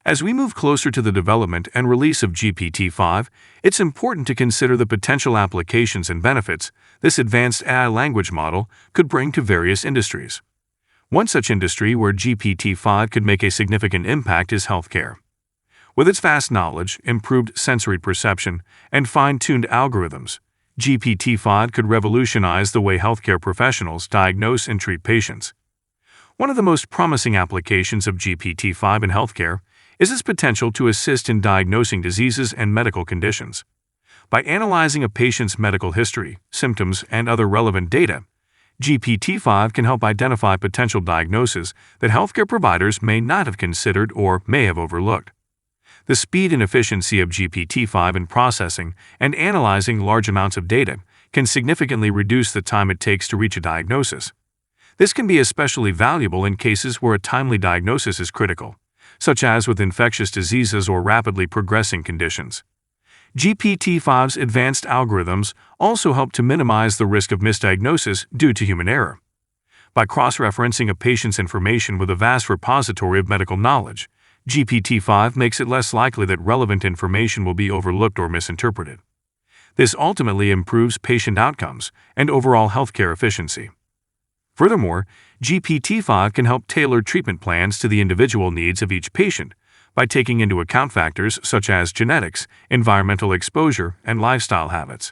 As we move closer to the development and release of GPT-5, it's important to consider the potential applications and benefits this advanced AI language model could bring to various industries. One such industry where GPT-5 could make a significant impact is healthcare. With its vast knowledge, improved sensory perception, and fine-tuned algorithms, GPT-5 could revolutionize the way healthcare professionals diagnose and treat patients. One of the most promising applications of GPT-5 in healthcare is its potential to assist in diagnosing diseases and medical conditions. By analyzing a patient's medical history, symptoms, and other relevant data, GPT-5 can help identify potential diagnoses that healthcare providers may not have considered or may have overlooked. The speed and efficiency of GPT-5 in processing and analyzing large amounts of data can significantly reduce the time it takes to reach a diagnosis. This can be especially valuable in cases where a timely diagnosis is critical, such as with infectious diseases or rapidly progressing conditions. GPT-5's advanced algorithms also help to minimize the risk of misdiagnosis due to human error. By cross-referencing a patient's information with a vast repository of medical knowledge, GPT-5 makes it less likely that relevant information will be overlooked or misinterpreted. This ultimately improves patient outcomes and overall healthcare efficiency. Furthermore, GPT-5 can help tailor treatment plans to the individual needs of each patient by taking into account factors such as genetics, environmental exposure, and lifestyle habits.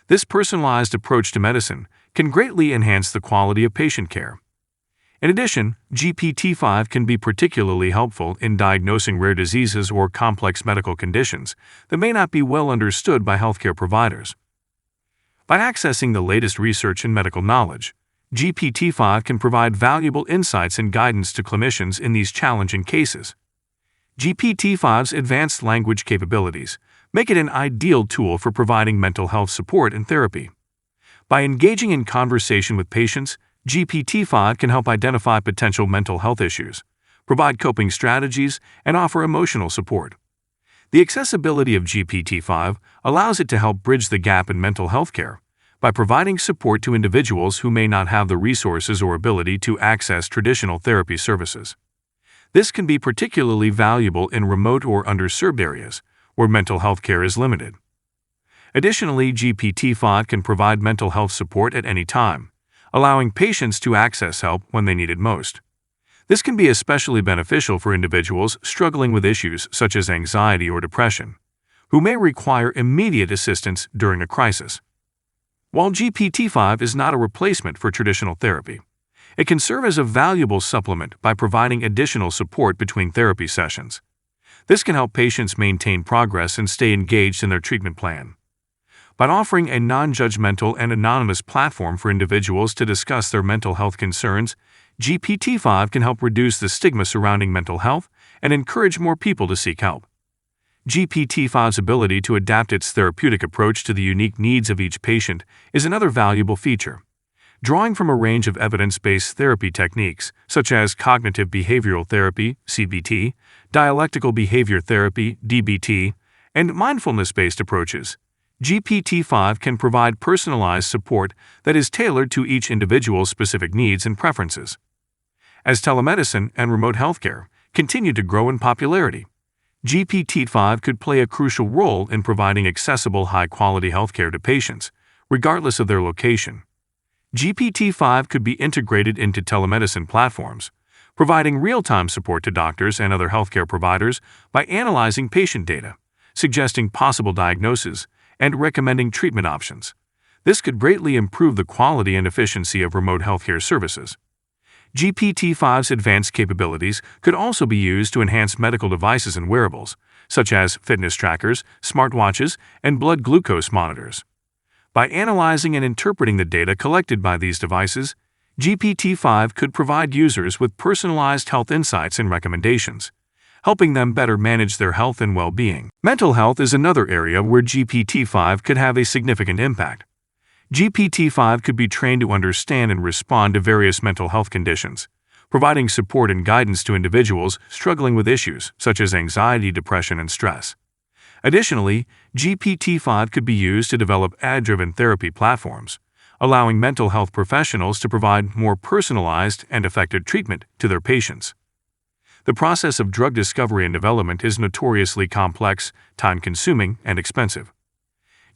This personalized approach to medicine can greatly enhance the quality of patient care. In addition, GPT-5 can be particularly helpful in diagnosing rare diseases or complex medical conditions that may not be well understood by healthcare providers. By accessing the latest research and medical knowledge, GPT-5 can provide valuable insights and guidance to clinicians in these challenging cases. GPT-5's advanced language capabilities make it an ideal tool for providing mental health support and therapy. By engaging in conversation with patients, GPT-5 can help identify potential mental health issues, provide coping strategies, and offer emotional support. The accessibility of GPT-5 allows it to help bridge the gap in mental health care by providing support to individuals who may not have the resources or ability to access traditional therapy services. This can be particularly valuable in remote or underserved areas where mental health care is limited. Additionally, GPT-5 can provide mental health support at any time, allowing patients to access help when they need it most. This can be especially beneficial for individuals struggling with issues such as anxiety or depression, who may require immediate assistance during a crisis. While GPT-5 is not a replacement for traditional therapy, it can serve as a valuable supplement by providing additional support between therapy sessions. This can help patients maintain progress and stay engaged in their treatment plan. By offering a non-judgmental and anonymous platform for individuals to discuss their mental health concerns, GPT-5 can help reduce the stigma surrounding mental health and encourage more people to seek help. GPT-5's ability to adapt its therapeutic approach to the unique needs of each patient is another valuable feature. Drawing from a range of evidence-based therapy techniques, such as cognitive behavioral therapy, CBT, dialectical behavior therapy, DBT, and mindfulness-based approaches, GPT-5 can provide personalized support that is tailored to each individual's specific needs and preferences. As telemedicine and remote healthcare continue to grow in popularity, GPT-5 could play a crucial role in providing accessible, high-quality healthcare to patients, regardless of their location. GPT-5 could be integrated into telemedicine platforms, providing real-time support to doctors and other healthcare providers by analyzing patient data, suggesting possible diagnoses, and recommending treatment options. This could greatly improve the quality and efficiency of remote healthcare services. GPT-5's advanced capabilities could also be used to enhance medical devices and wearables, such as fitness trackers, smartwatches, and blood glucose monitors. By analyzing and interpreting the data collected by these devices, GPT-5 could provide users with personalized health insights and recommendations, helping them better manage their health and well-being. Mental health is another area where GPT-5 could have a significant impact. GPT-5 could be trained to understand and respond to various mental health conditions, providing support and guidance to individuals struggling with issues such as anxiety, depression, and stress. Additionally, GPT-5 could be used to develop ad-driven therapy platforms, allowing mental health professionals to provide more personalized and effective treatment to their patients. The process of drug discovery and development is notoriously complex, time-consuming, and expensive.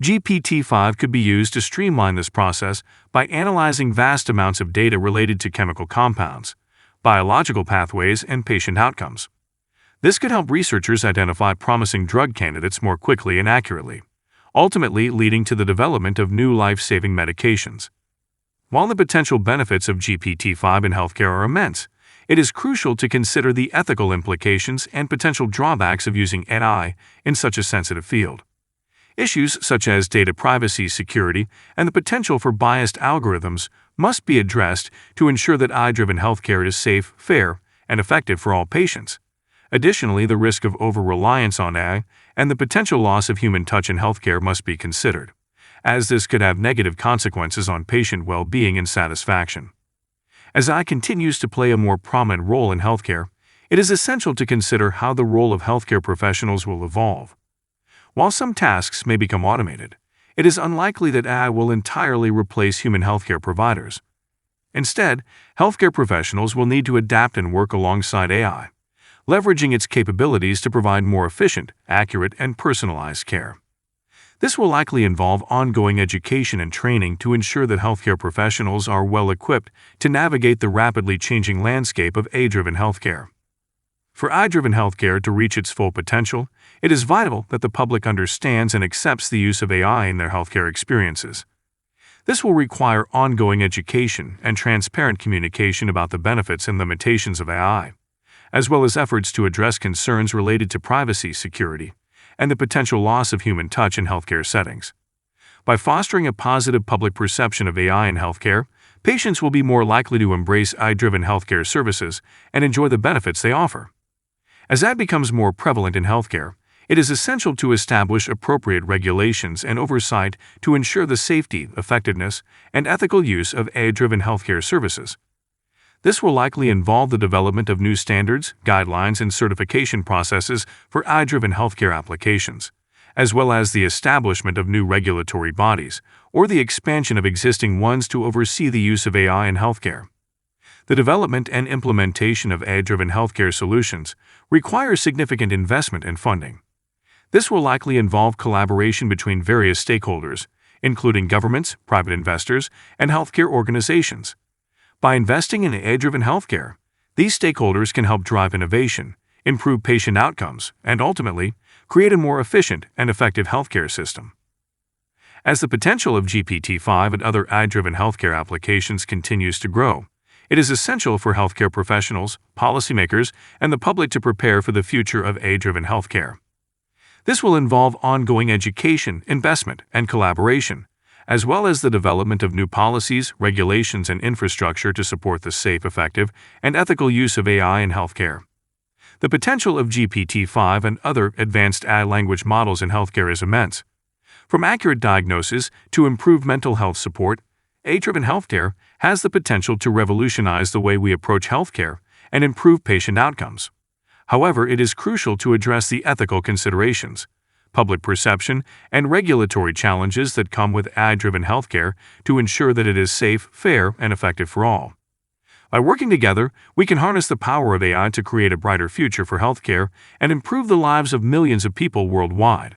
GPT-5 could be used to streamline this process by analyzing vast amounts of data related to chemical compounds, biological pathways, and patient outcomes. This could help researchers identify promising drug candidates more quickly and accurately, ultimately leading to the development of new life-saving medications. While the potential benefits of GPT-5 in healthcare are immense, it is crucial to consider the ethical implications and potential drawbacks of using AI in such a sensitive field. Issues such as data privacy, security, and the potential for biased algorithms must be addressed to ensure that AI-driven healthcare is safe, fair, and effective for all patients. Additionally, the risk of over-reliance on AI and the potential loss of human touch in healthcare must be considered, as this could have negative consequences on patient well-being and satisfaction. As AI continues to play a more prominent role in healthcare, it is essential to consider how the role of healthcare professionals will evolve. While some tasks may become automated, it is unlikely that AI will entirely replace human healthcare providers. Instead, healthcare professionals will need to adapt and work alongside AI, leveraging its capabilities to provide more efficient, accurate, and personalized care. This will likely involve ongoing education and training to ensure that healthcare professionals are well equipped to navigate the rapidly changing landscape of AI-driven healthcare. For AI-driven healthcare to reach its full potential, it is vital that the public understands and accepts the use of AI in their healthcare experiences. This will require ongoing education and transparent communication about the benefits and limitations of AI, as well as efforts to address concerns related to privacy, security, and the potential loss of human touch in healthcare settings. By fostering a positive public perception of AI in healthcare, patients will be more likely to embrace AI-driven healthcare services and enjoy the benefits they offer. As AI becomes more prevalent in healthcare, it is essential to establish appropriate regulations and oversight to ensure the safety, effectiveness, and ethical use of AI-driven healthcare services. This will likely involve the development of new standards, guidelines, and certification processes for AI-driven healthcare applications, as well as the establishment of new regulatory bodies or the expansion of existing ones to oversee the use of AI in healthcare. The development and implementation of AI-driven healthcare solutions requires significant investment and funding. This will likely involve collaboration between various stakeholders, including governments, private investors, and healthcare organizations. By investing in AI-driven healthcare, these stakeholders can help drive innovation, improve patient outcomes, and ultimately create a more efficient and effective healthcare system. As the potential of GPT-5 and other AI-driven healthcare applications continues to grow, it is essential for healthcare professionals, policymakers, and the public to prepare for the future of AI-driven healthcare. This will involve ongoing education, investment, and collaboration, as well as the development of new policies, regulations, and infrastructure to support the safe, effective, and ethical use of AI in healthcare. The potential of GPT-5 and other advanced AI language models in healthcare is immense. From accurate diagnoses to improved mental health support, AI-driven healthcare has the potential to revolutionize the way we approach healthcare and improve patient outcomes. However, it is crucial to address the ethical considerations, public perception, and regulatory challenges that come with AI-driven healthcare to ensure that it is safe, fair, and effective for all. By working together, we can harness the power of AI to create a brighter future for healthcare and improve the lives of millions of people worldwide.